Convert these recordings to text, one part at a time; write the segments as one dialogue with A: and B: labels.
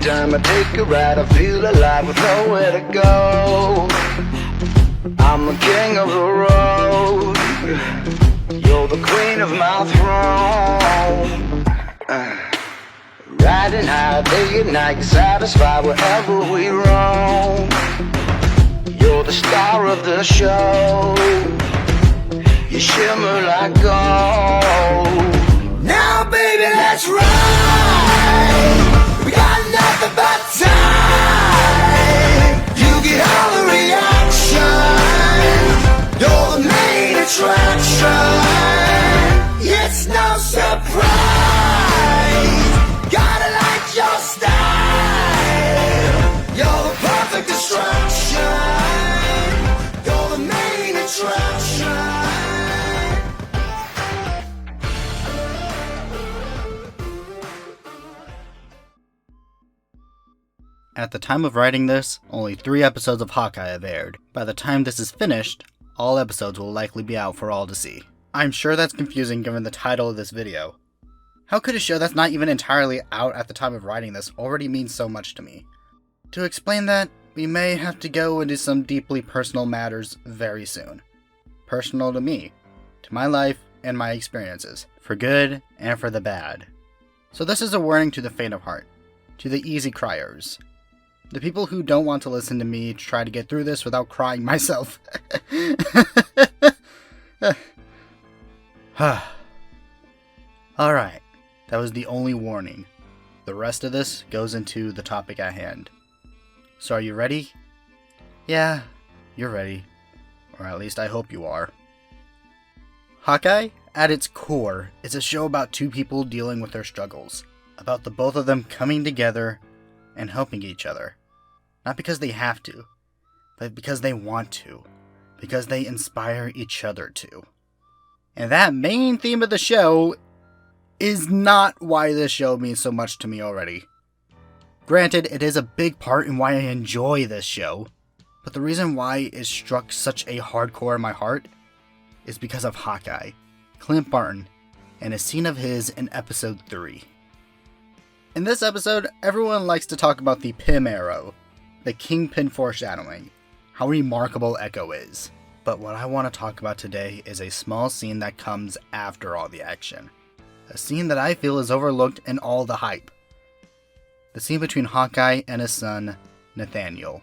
A: time I take a ride, I feel alive with nowhere to go. I'm the king of the road, you're the queen of my throne. Riding high day and night, satisfied wherever we roam. You're the star of the show, you shimmer like gold. Now baby, let's ride, we got nothing but time. You get all the reaction, you're the main attraction. It's no surprise, gotta like your style. You're the perfect distraction, you're the main attraction.
B: At the time of writing this, only 3 episodes of Hawkeye have aired. By the time this is finished, all episodes will likely be out for all to see. I'm sure that's confusing given the title of this video. How could a show that's not even entirely out at the time of writing this already mean so much to me? To explain that, we may have to go into some deeply personal matters very soon. Personal to me, to my life and my experiences, for good and for the bad. So this is a warning to the faint of heart, to the easy criers. The people who don't want to listen to me try to get through this without crying myself. Alright, that was the only warning. The rest of this goes into the topic at hand. So are you ready? Yeah, you're ready. Or at least I hope you are. Hawkeye, at its core, is a show about 2 people dealing with their struggles. About the both of them coming together and helping each other. Not because they have to, but because they want to. Because they inspire each other to. And that main theme of the show is not why this show means so much to me already. Granted, it is a big part in why I enjoy this show, but the reason why it struck such a hardcore in my heart is because of Hawkeye, Clint Barton, and a scene of his in episode 3. In this episode, everyone likes to talk about the Pym arrow, the Kingpin foreshadowing, how remarkable Echo is. But what I want to talk about today is a small scene that comes after all the action. A scene that I feel is overlooked in all the hype. The scene between Hawkeye and his son, Nathaniel,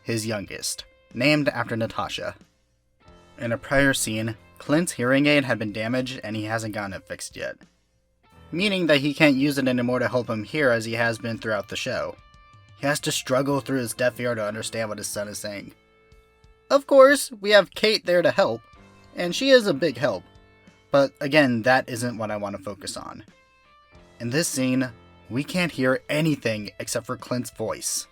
B: his youngest, named after Natasha. In a prior scene, Clint's hearing aid had been damaged and he hasn't gotten it fixed yet. Meaning that he can't use it anymore to help him hear as he has been throughout the show. He has to struggle through his deaf ear to understand what his son is saying. Of course, we have Kate there to help, and she is a big help. But again, that isn't what I want to focus on. In this scene, we can't hear anything except for Clint's voice.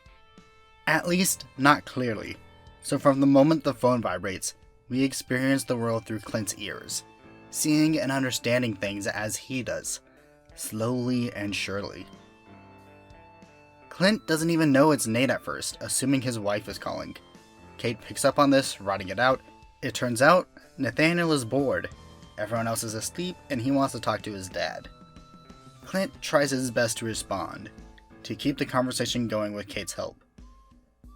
B: At least, not clearly. So from the moment the phone vibrates, we experience the world through Clint's ears, seeing and understanding things as he does, slowly and surely. Clint doesn't even know it's Nate at first, assuming his wife is calling. Kate picks up on this, writing it out. It turns out, Nathaniel is bored. Everyone else is asleep, and he wants to talk to his dad. Clint tries his best to respond, to keep the conversation going with Kate's help.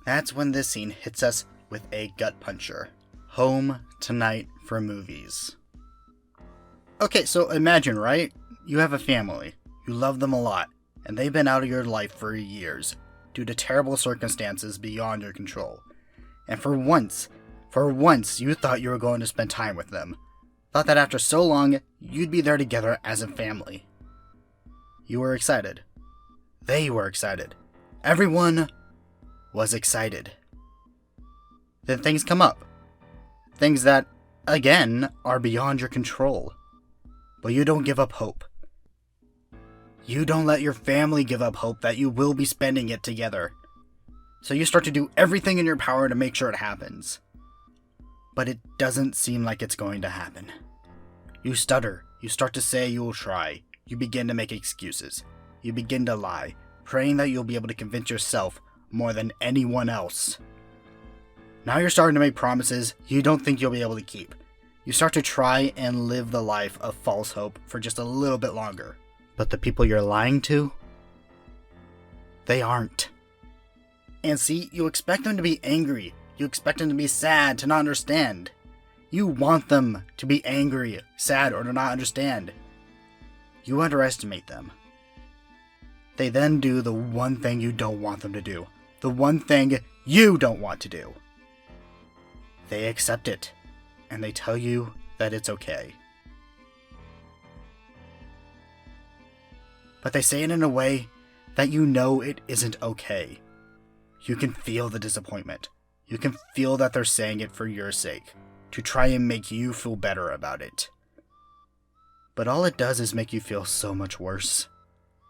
B: That's when this scene hits us with a gut puncher. Home tonight for movies. Okay, so imagine, right? You have a family. You love them a lot, and they've been out of your life for years, due to terrible circumstances beyond your control. And for once, you thought you were going to spend time with them. Thought that after so long, you'd be there together as a family. You were excited. They were excited. Everyone was excited. Then things come up. Things that, again, are beyond your control. But you don't give up hope. You don't let your family give up hope that you will be spending it together. So you start to do everything in your power to make sure it happens. But it doesn't seem like it's going to happen. You stutter. You start to say you will try. You begin to make excuses. You begin to lie, praying that you'll be able to convince yourself more than anyone else. Now you're starting to make promises you don't think you'll be able to keep. You start to try and live the life of false hope for just a little bit longer. But the people you're lying to, they aren't. And see, you expect them to be angry. You expect them to be sad, to not understand. You want them to be angry, sad, or to not understand. You underestimate them. They then do the one thing you don't want them to do. The one thing you don't want to do. They accept it, and they tell you that it's okay. But they say it in a way that you know it isn't okay. You can feel the disappointment. You can feel that they're saying it for your sake, to try and make you feel better about it. But all it does is make you feel so much worse.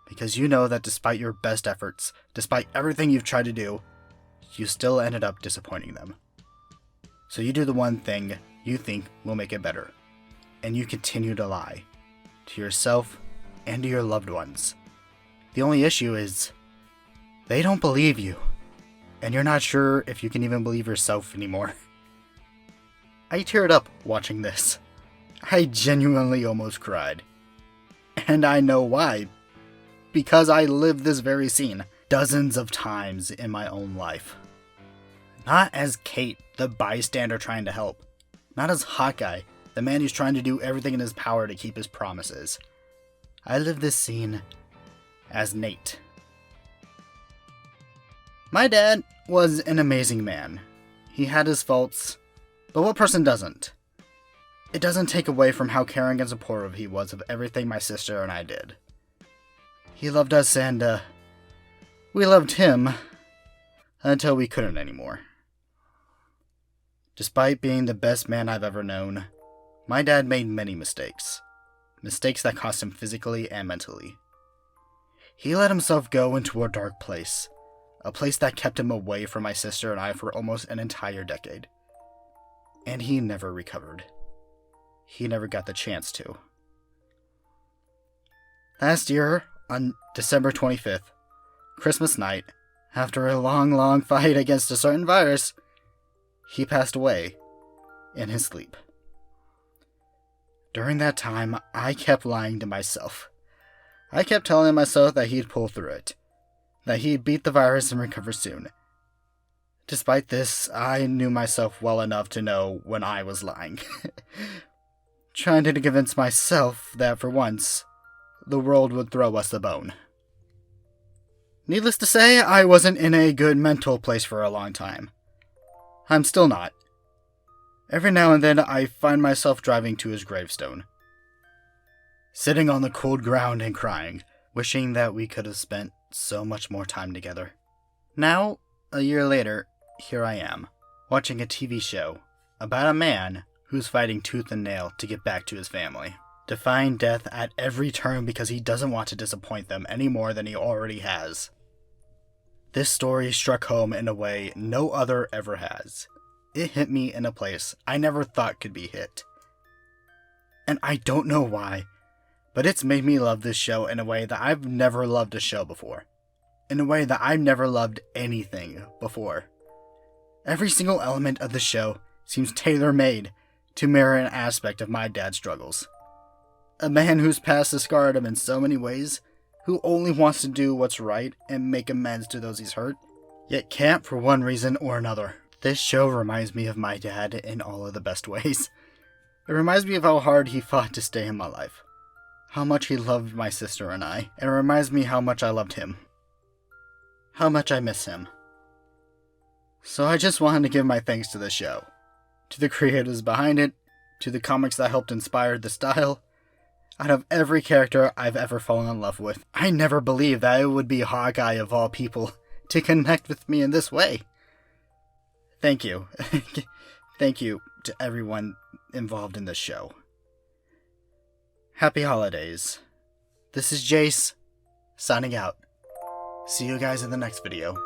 B: Because you know that despite your best efforts, despite everything you've tried to do, you still ended up disappointing them. So you do the one thing you think will make it better. And you continue to lie. To yourself and to your loved ones. The only issue is, they don't believe you. And you're not sure if you can even believe yourself anymore. I teared up watching this. I genuinely almost cried. And I know why. Because I lived this very scene dozens of times in my own life. Not as Kate, the bystander trying to help. Not as Hawkeye, the man who's trying to do everything in his power to keep his promises. I lived this scene as Nate. My dad was an amazing man. He had his faults, but what person doesn't? It doesn't take away from how caring and supportive he was of everything my sister and I did. He loved us and, we loved him until we couldn't anymore. Despite being the best man I've ever known, my dad made many mistakes. Mistakes that cost him physically and mentally. He let himself go into a dark place. A place that kept him away from my sister and I for almost an entire decade. And he never recovered. He never got the chance to. Last year, on December 25th, Christmas night, after a long fight against a certain virus, he passed away in his sleep. During that time, I kept lying to myself. I kept telling myself that he'd pull through it. That he'd beat the virus and recover soon. Despite this, I knew myself well enough to know when I was lying. Trying to convince myself that for once, the world would throw us a bone. Needless to say, I wasn't in a good mental place for a long time. I'm still not. Every now and then, I find myself driving to his gravestone. Sitting on the cold ground and crying, wishing that we could have spent so much more time together. Now, a year later, here I am, watching a TV show about a man who's fighting tooth and nail to get back to his family, defying death at every turn because he doesn't want to disappoint them any more than he already has. This story struck home in a way no other ever has. It hit me in a place I never thought could be hit. And I don't know why, but it's made me love this show in a way that I've never loved a show before. In a way that I've never loved anything before. Every single element of the show seems tailor-made to mirror an aspect of my dad's struggles. A man whose past has scarred him in so many ways, who only wants to do what's right and make amends to those he's hurt, yet can't for one reason or another. This show reminds me of my dad in all of the best ways. It reminds me of how hard he fought to stay in my life. How much he loved my sister and I. And it reminds me how much I loved him. How much I miss him. So I just wanted to give my thanks to the show. To the creators behind it. To the comics that helped inspire the style. Out of every character I've ever fallen in love with, I never believed that it would be Hawkeye of all people to connect with me in this way. Thank you. Thank you to everyone involved in this show. Happy holidays. This is Jase, signing out. See you guys in the next video.